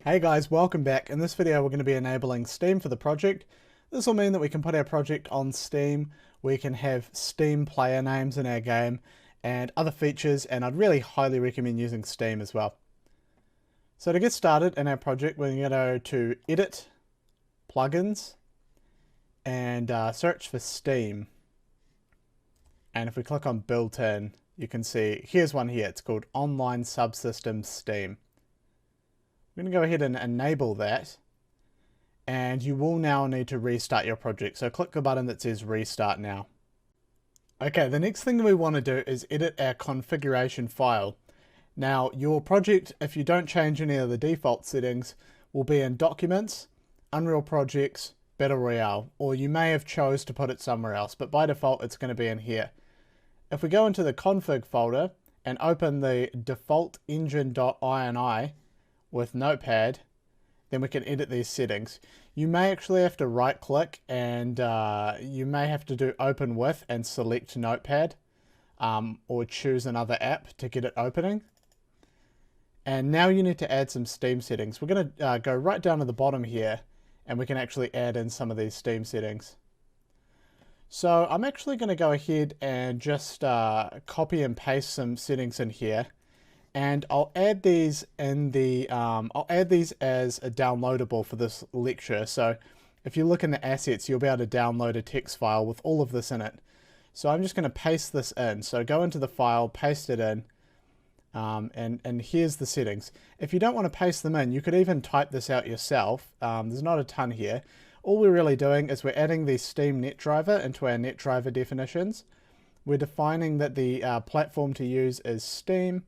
Hey guys, welcome back. In this video we're going to be enabling Steam for the project. This will mean that we can put our project on Steam, we can have Steam player names in our game, and other features, and I'd really highly recommend using Steam as well. So to get started in our project, we're going to go to Edit, Plugins, and search for Steam. And if we click on Built-in, you can see, here's one here, it's called Online Subsystem Steam. We're going to go ahead and enable that, and you will now need to restart your project. So click the button that says Restart Now. Okay, the next thing that we want to do is edit our configuration file. Now, your project, if you don't change any of the default settings, will be in Documents, Unreal Projects, Battle Royale, or you may have chose to put it somewhere else, but by default it's going to be in here. If we go into the config folder and open the default engine.ini with Notepad, then we can edit these settings. You may actually have to right click and you may have to do open with and select Notepad or choose another app to get it opening. And now you need to add some Steam settings. We're going to go right down to the bottom here and we can actually add in some of these Steam settings. So I'm actually going to go ahead and just copy and paste some settings in here. And I'll add these in the I'll add these as a downloadable for this lecture. So if you look in the assets, you'll be able to download a text file with all of this in it. So I'm just going to paste this in. So go into the file, paste it in, and here's the settings. If you don't want to paste them in, you could even type this out yourself. There's not a ton here. All we're really doing is we're adding the Steam NetDriver into our NetDriver definitions. We're defining that the platform to use is Steam.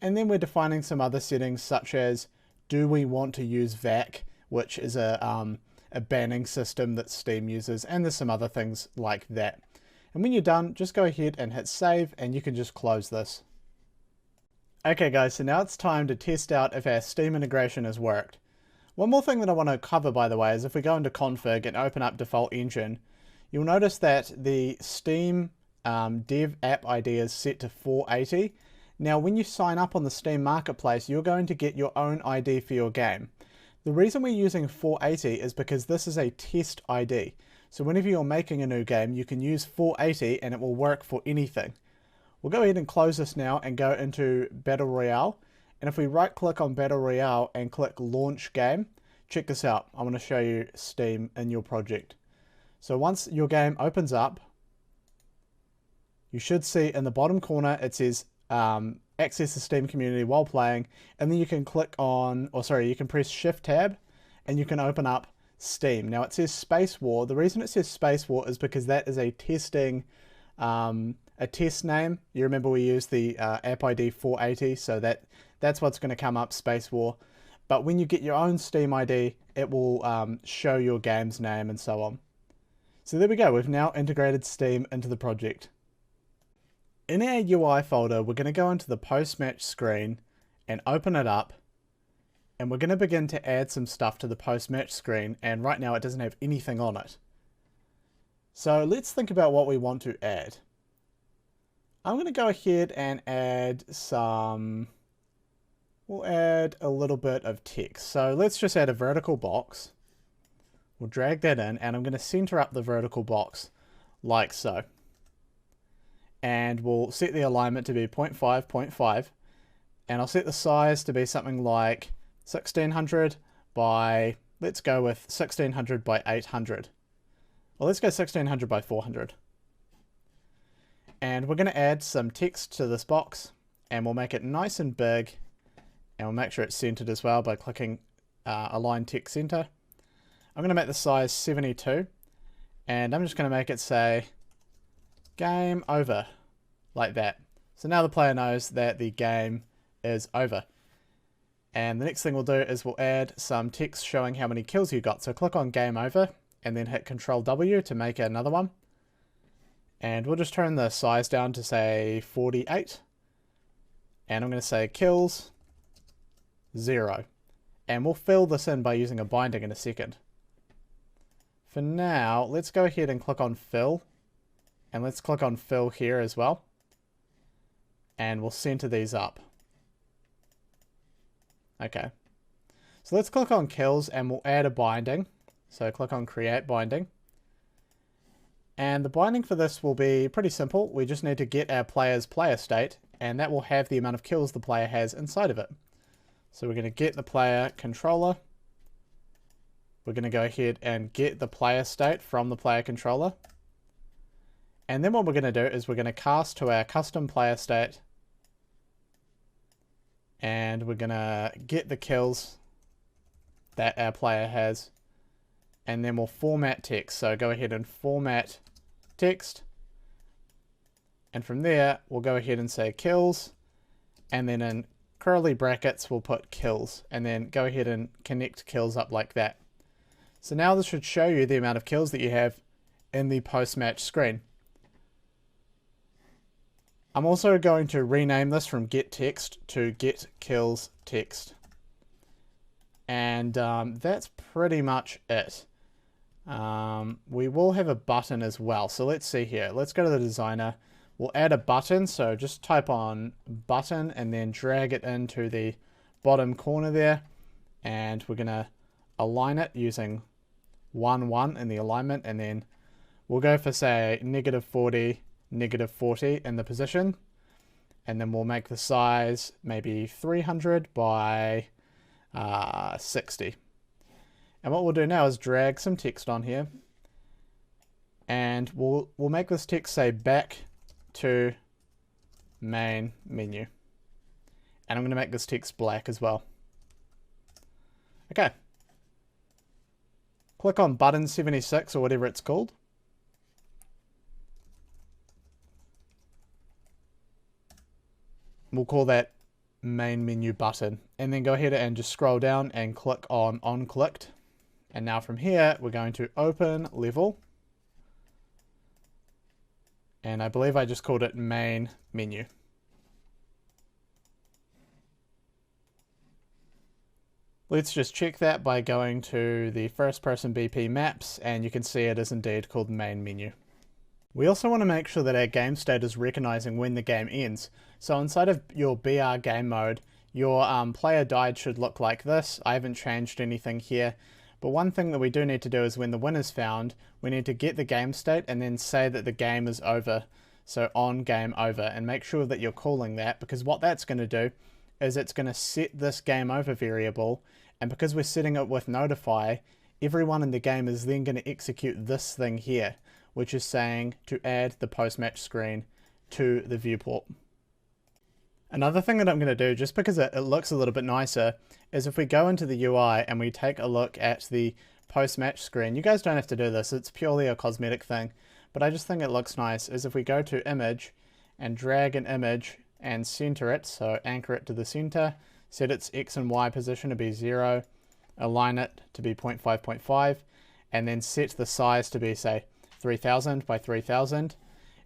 And then we're defining some other settings such as, do we want to use VAC, which is a banning system that Steam uses, and there's some other things like that. And when you're done, just go ahead and hit save and you can just close this. Okay guys, so now it's time to test out if our Steam integration has worked. One more thing that I want to cover, by the way, is if we go into config and open up default engine, you'll notice that the Steam dev app ID is set to 480. Now, when you sign up on the Steam Marketplace, you're going to get your own ID for your game. The reason we're using 480 is because this is a test ID. So whenever you're making a new game, you can use 480 and it will work for anything. We'll go ahead and close this now and go into Battle Royale. And if we right click on Battle Royale and click Launch Game, check this out. I want to show you Steam in your project. So once your game opens up, you should see in the bottom corner it says access the Steam community while playing, and then you can click on, you can press Shift Tab and you can open up Steam. Now it says Space War. The reason it says Space War is because that is a testing, a test name. You remember we used the app ID 480, so that's what's going to come up, Space War. But when you get your own Steam ID, it will show your game's name and so on. So there we go. We've now integrated Steam into the project. In our UI folder, we're going to go into the post-match screen and open it up. And we're going to begin to add some stuff to the post-match screen. And right now it doesn't have anything on it. So let's think about what we want to add. I'm going to go ahead and add we'll add a little bit of text. So let's just add a vertical box. We'll drag that in and I'm going to center up the vertical box like so. And we'll set the alignment to be 0.5, 0.5, and I'll set the size to be something like 1600 by, let's go with 1600 by 800. Well, let's go 1600 by 400. And we're going to add some text to this box, and we'll make it nice and big, and we'll make sure it's centered as well by clicking Align Text Center. I'm going to make the size 72, and I'm just going to make it say, Game over, like that. So now the player knows that the game is over. And the next thing we'll do is we'll add some text showing how many kills you got. So click on Game Over and then hit Control W to make another one. And we'll just turn the size down to say 48. And I'm going to say kills 0. And we'll fill this in by using a binding in a second. For now, let's go ahead and click on Fill. And let's click on Fill here as well. And we'll center these up. Okay. So let's click on kills and we'll add a binding. So click on create binding. And the binding for this will be pretty simple. We just need to get our player's player state, and that will have the amount of kills the player has inside of it. So we're going to get the player controller. We're going to go ahead and get the player state from the player controller. And then what we're going to do is we're going to cast to our custom player state. And we're going to get the kills that our player has. And then we'll format text. So go ahead and format text. And from there, we'll go ahead and say kills. And then in curly brackets, we'll put kills. And then go ahead and connect kills up like that. So now this should show you the amount of kills that you have in the post-match screen. I'm also going to rename this from get text to get kills text. And that's pretty much it. We will have a button as well. So let's see here. Let's go to the designer. We'll add a button. So just type on button and then drag it into the bottom corner there. And we're going to align it using 1, 1 in the alignment, and then we'll go for say -40, -40 in the position, and then we'll make the size maybe 300 by 60. And what we'll do now is drag some text on here, and we'll make this text say back to main menu, and I'm going to make this text black as well. Okay. Click on button 76 or whatever it's called. We'll call that main menu button. And then go ahead and just scroll down and click on clicked. And now from here, we're going to open level. And I believe I just called it main menu. Let's just check that by going to the first person BP maps, and you can see it is indeed called main menu. We also want to make sure that our game state is recognizing when the game ends. So inside of your BR game mode, your player died should look like this. I haven't changed anything here. But one thing that we do need to do is when the win is found, we need to get the game state and then say that the game is over. So on game over, and make sure that you're calling that, because what that's going to do is it's going to set this game over variable, and because we're setting it with notify, everyone in the game is then going to execute this thing here, which is saying to add the post-match screen to the viewport. Another thing that I'm going to do, just because it looks a little bit nicer, is if we go into the UI and we take a look at the post-match screen. You guys don't have to do this, it's purely a cosmetic thing, but I just think it looks nice, is if we go to image and drag an image and center it, so anchor it to the center, set its X and Y position to be 0, align it to be 0.5.5, and then set the size to be, say, 3000 by 3000,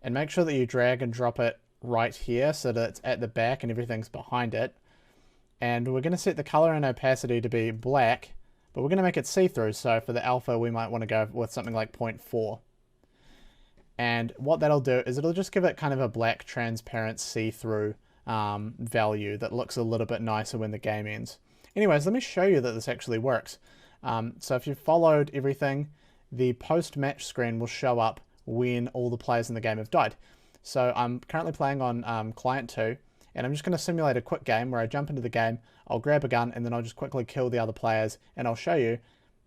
and make sure that you drag and drop it right here so that it's at the back and everything's behind it. And we're going to set the color and opacity to be black, but we're going to make it see-through, so for the alpha we might want to go with something like 0.4. And what that'll do is it'll just give it kind of a black transparent see-through value that looks a little bit nicer when the game ends. Anyways, let me show you that this actually works. So if you've followed everything, the post-match screen will show up when all the players in the game have died. So I'm currently playing on client 2, and I'm just going to simulate a quick game where I jump into the game, I'll grab a gun, and then I'll just quickly kill the other players, and I'll show you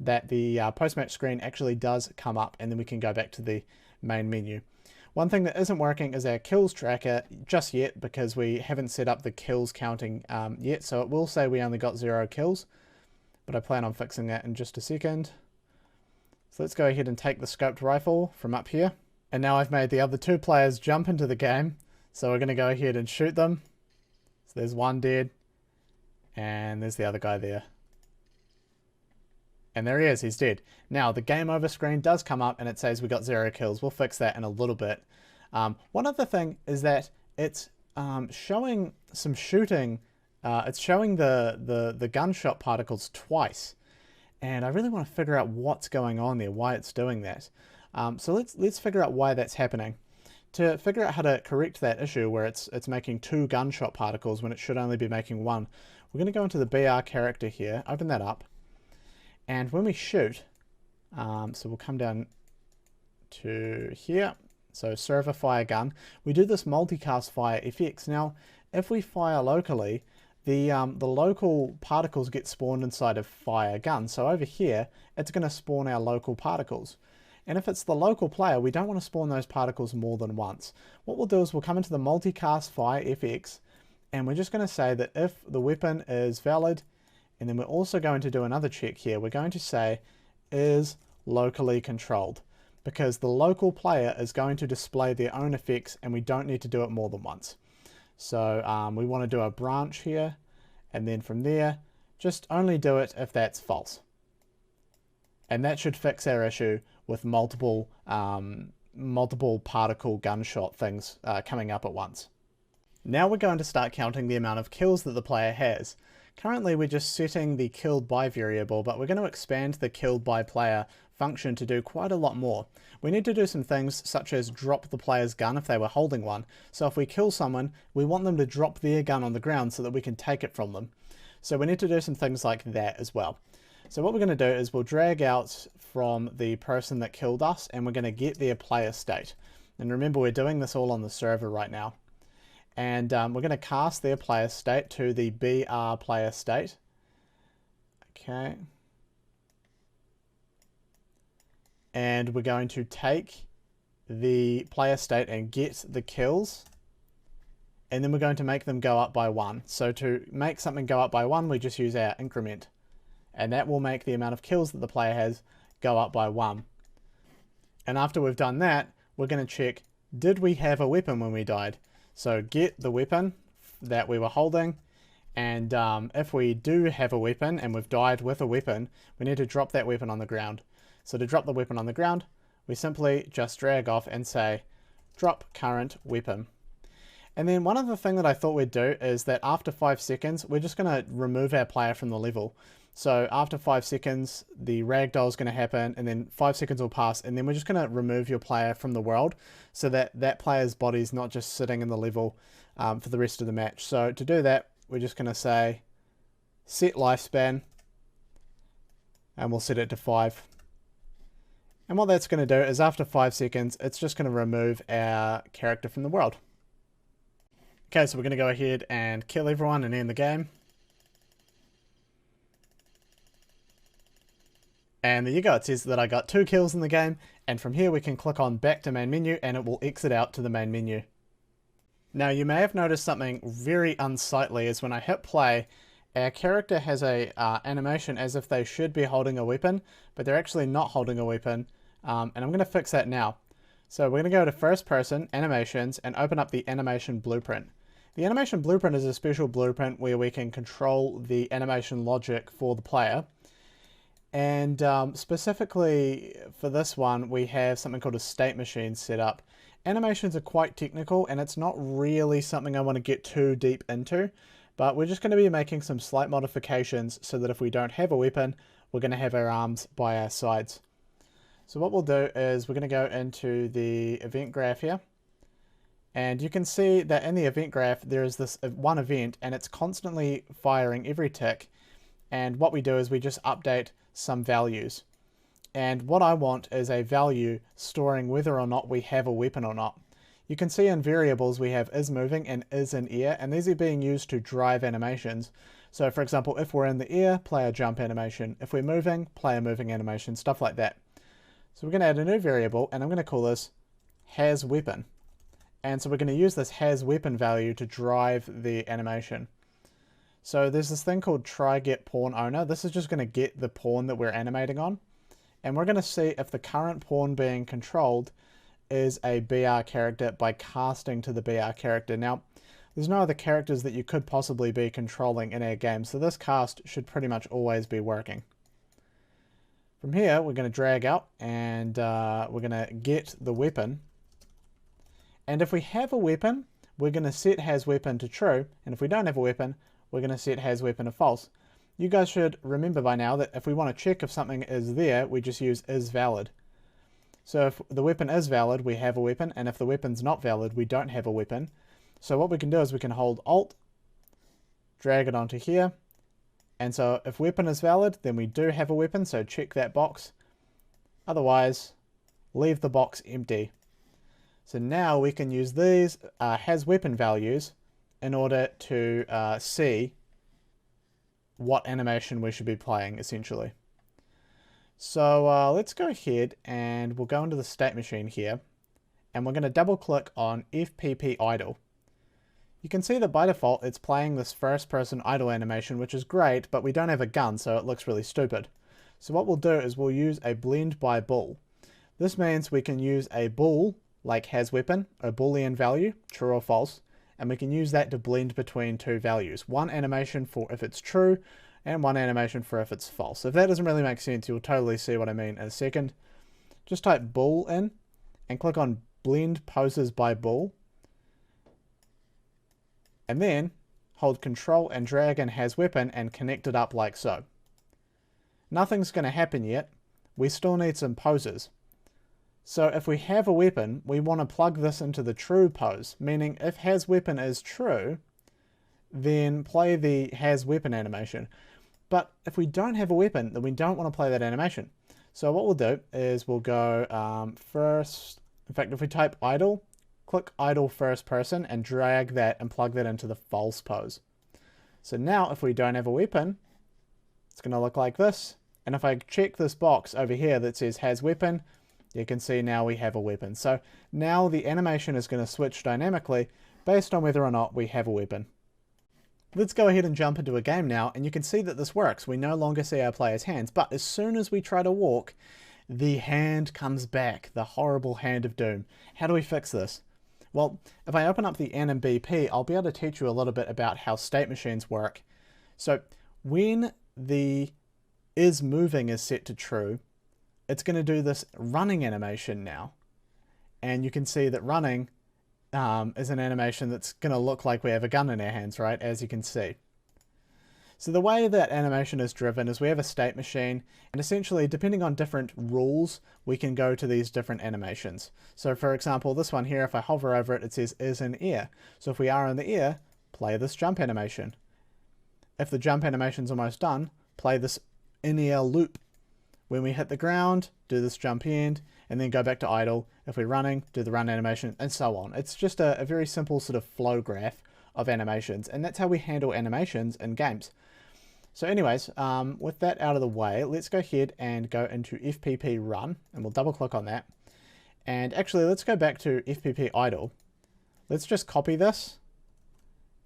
that the post-match screen actually does come up, and then we can go back to the main menu. One thing that isn't working is our kills tracker just yet, because we haven't set up the kills counting yet, so it will say we only got 0 kills, but I plan on fixing that in just a second. So let's go ahead and take the scoped rifle from up here, and now I've made the other 2 players jump into the game, so we're going to go ahead and shoot them. So there's one dead, and there's the other guy there. And there he is, he's dead. Now, the game over screen does come up and it says we got 0 kills. We'll fix that in a little bit. One other thing is that it's showing some shooting. It's showing the gunshot particles twice. And I really want to figure out what's going on there, why it's doing that. So let's figure out why that's happening. To figure out how to correct that issue where it's making 2 gunshot particles when it should only be making 1, we're going to go into the BR character here, open that up, and when we shoot, so we'll come down to here, so server fire gun, we do this multicast fire FX. Now, if we fire locally, the local particles get spawned inside of fire gun. So over here, it's going to spawn our local particles. And if it's the local player, we don't want to spawn those particles more than once. What we'll do is we'll come into the multicast fire FX, and we're just going to say that if the weapon is valid, and then we're also going to do another check here. We're going to say is locally controlled, because the local player is going to display their own effects and we don't need to do it more than once. So we want to do a branch here, and then from there, just only do it if that's false. And that should fix our issue with multiple particle gunshot things coming up at once. Now we're going to start counting the amount of kills that the player has. Currently we're just setting the killed by variable, but we're going to expand the killed by player function to do quite a lot more. We need to do some things such as drop the player's gun if they were holding one. So if we kill someone, we want them to drop their gun on the ground so that we can take it from them. So we need to do some things like that as well. So what we're going to do is we'll drag out from the person that killed us, and we're going to get their player state. And remember, we're doing this all on the server right now. And we're going to cast their player state to the BR player state. Okay. And we're going to take the player state and get the kills. And then we're going to make them go up by 1. So to make something go up by 1, we just use our increment. And that will make the amount of kills that the player has go up by 1. And after we've done that, we're going to check, did we have a weapon when we died? So get the weapon that we were holding, and if we do have a weapon and we've died with a weapon, we need to drop that weapon on the ground. So to drop the weapon on the ground, we simply just drag off and say drop current weapon. And then one other thing that I thought we'd do is that after 5 seconds, we're just going to remove our player from the level. So after 5 seconds, the ragdoll is going to happen, and then 5 seconds will pass, and then we're just going to remove your player from the world so that that player's body is not just sitting in the level for the rest of the match. So to do that, we're just going to say set lifespan, and we'll set it to 5. And what that's going to do is after 5 seconds, it's just going to remove our character from the world. Okay, so we're going to go ahead and kill everyone and end the game. And there you go, it says that I got 2 kills in the game, and from here we can click on back to main menu and it will exit out to the main menu. Now you may have noticed something very unsightly is when I hit play, our character has a animation as if they should be holding a weapon, but they're actually not holding a weapon, and I'm going to fix that now. So we're going to go to first person, animations, and open up the animation blueprint. The animation blueprint is a special blueprint where we can control the animation logic for the player. And specifically for this one, we have something called a state machine set up. Animations are quite technical, and it's not really something I want to get too deep into, but we're just going to be making some slight modifications so that if we don't have a weapon, we're going to have our arms by our sides. So what we'll do is we're going to go into the event graph here, and you can see that in the event graph there is this one event, and it's constantly firing every tick. And what we do is we just update some values. And what I want is a value storing whether or not we have a weapon or not. You can see in variables we have is moving and is in air, and these are being used to drive animations. So for example, if we're in the air, player jump animation. If we're moving, player moving animation, stuff like that. So we're going to add a new variable, and I'm going to call this has weapon. And so we're going to use this has weapon value to drive the animation. So there's this thing called try get pawn owner. This is just going to get the pawn that we're animating on. And we're going to see if the current pawn being controlled is a BR character by casting to the BR character. Now, there's no other characters that you could possibly be controlling in our game, so this cast should pretty much always be working. From here, we're going to drag out, and we're going to get the weapon. And if we have a weapon, we're going to set has weapon to true, and if we don't have a weapon, we're going to set has weapon to false. You guys should remember by now that if we want to check if something is there, we just use is valid. So if the weapon is valid, we have a weapon, and if the weapon's not valid, we don't have a weapon. So what we can do is we can hold Alt, drag it onto here. And so if weapon is valid, then we do have a weapon, so check that box. Otherwise, leave the box empty. So now we can use these has weapon values in order to see what animation we should be playing, essentially. So let's go ahead and we'll go into the state machine here, and we're going to double click on FPP idle. You can see that by default it's playing this first person idle animation, which is great, but we don't have a gun, so it looks really stupid. So what we'll do is we'll use a blend by bool. This means we can use a bool like has weapon, a boolean value, true or false, and we can use that to blend between two values. One animation for if it's true, and one animation for if it's false. If that doesn't really make sense, you'll totally see what I mean in a second. Just type bool in, and click on blend poses by bool, and then hold Control and drag in has weapon and connect it up like so. Nothing's going to happen yet. We still need some poses. So if we have a weapon, we want to plug this into the true pose, meaning if has weapon is true, then play the has weapon animation. But if we don't have a weapon, then we don't want to play that animation. So what we'll do is we'll go first, in fact, if we type idle, click idle first person and drag that and plug that into the false pose. So now if we don't have a weapon, it's going to look like this. And if I check this box over here that says has weapon, you can see now we have a weapon. So now the animation is going to switch dynamically based on whether or not we have a weapon. Let's go ahead and jump into a game now, and you can see that this works. We no longer see our player's hands, but as soon as we try to walk, the hand comes back, the horrible hand of doom. How do we fix this? Well, if I open up the NMBP, I'll be able to teach you a little bit about how state machines work. So when the is moving is set to true, it's going to do this running animation now. And you can see that running is an animation that's going to look like we have a gun in our hands, right? As you can see. So the way that animation is driven is we have a state machine, and essentially, depending on different rules, we can go to these different animations. So for example, this one here, if I hover over it, it says is in air. So if we are in the air, play this jump animation. If the jump animation's almost done, play this in-air loop. When we hit the ground, do this jump end, and then go back to idle. If we're running, do the run animation, and so on. It's just a very simple sort of flow graph of animations, and that's how we handle animations in games. So anyways, with that out of the way, let's go ahead and go into FPP run, and we'll double click on that. And actually, let's go back to FPP idle. Let's just copy this,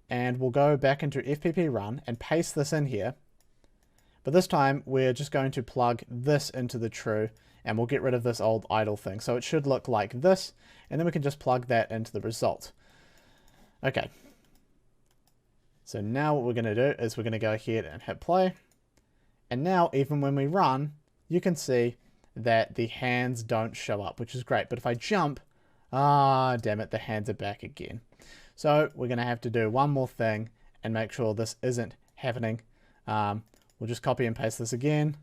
and we'll go back into FPP run and paste this in here. But this time, we're just going to plug this into the true, and we'll get rid of this old idle thing. So it should look like this, and then we can just plug that into the result. Okay. So now what we're going to do is we're going to go ahead and hit play. And now, even when we run, you can see that the hands don't show up, which is great. But if I jump, damn it, the hands are back again. So we're going to have to do one more thing and make sure this isn't happening. We'll just copy and paste this again.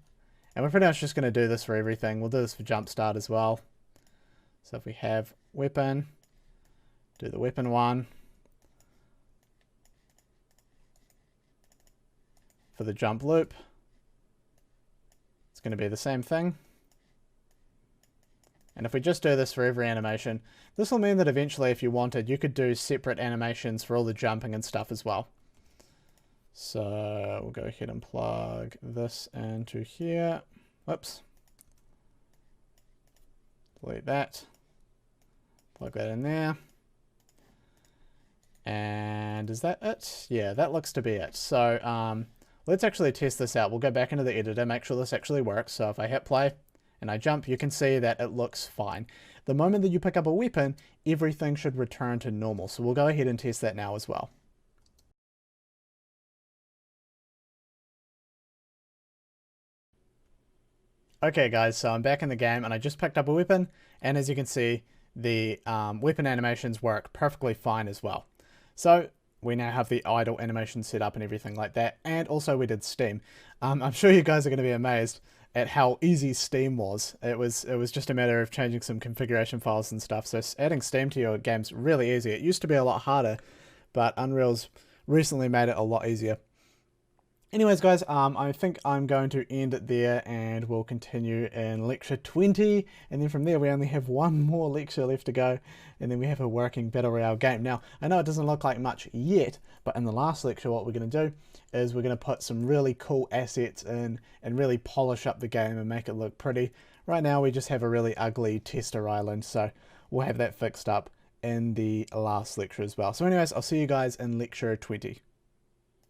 And we're pretty much just going to do this for everything. We'll do this for jump start as well. So if we have weapon, do the weapon one. For the jump loop, it's going to be the same thing. And if we just do this for every animation, this will mean that eventually, if you wanted, you could do separate animations for all the jumping and stuff as well. So we'll go ahead and plug this into here. Whoops. Delete that. Plug that in there. And is that it? Yeah, that looks to be it. So let's actually test this out. We'll go back into the editor, make sure this actually works. So if I hit play and I jump, you can see that it looks fine. The moment that you pick up a weapon, everything should return to normal. So we'll go ahead and test that now as well. Okay guys, so I'm back in the game and I just picked up a weapon, and as you can see, the weapon animations work perfectly fine as well. So we now have the idle animation set up and everything like that, and also we did Steam. I'm sure you guys are going to be amazed at how easy Steam was. It was just a matter of changing some configuration files and stuff, so adding Steam to your game's really easy. It used to be a lot harder, but Unreal's recently made it a lot easier. Anyways, guys, I think I'm going to end it there, and we'll continue in lecture 20, and then from there we only have one more lecture left to go, and then we have a working Battle Royale game. Now, I know it doesn't look like much yet, but in the last lecture what we're going to do is we're going to put some really cool assets in and really polish up the game and make it look pretty. Right now we just have a really ugly tester island, so we'll have that fixed up in the last lecture as well. So anyways, I'll see you guys in lecture 20.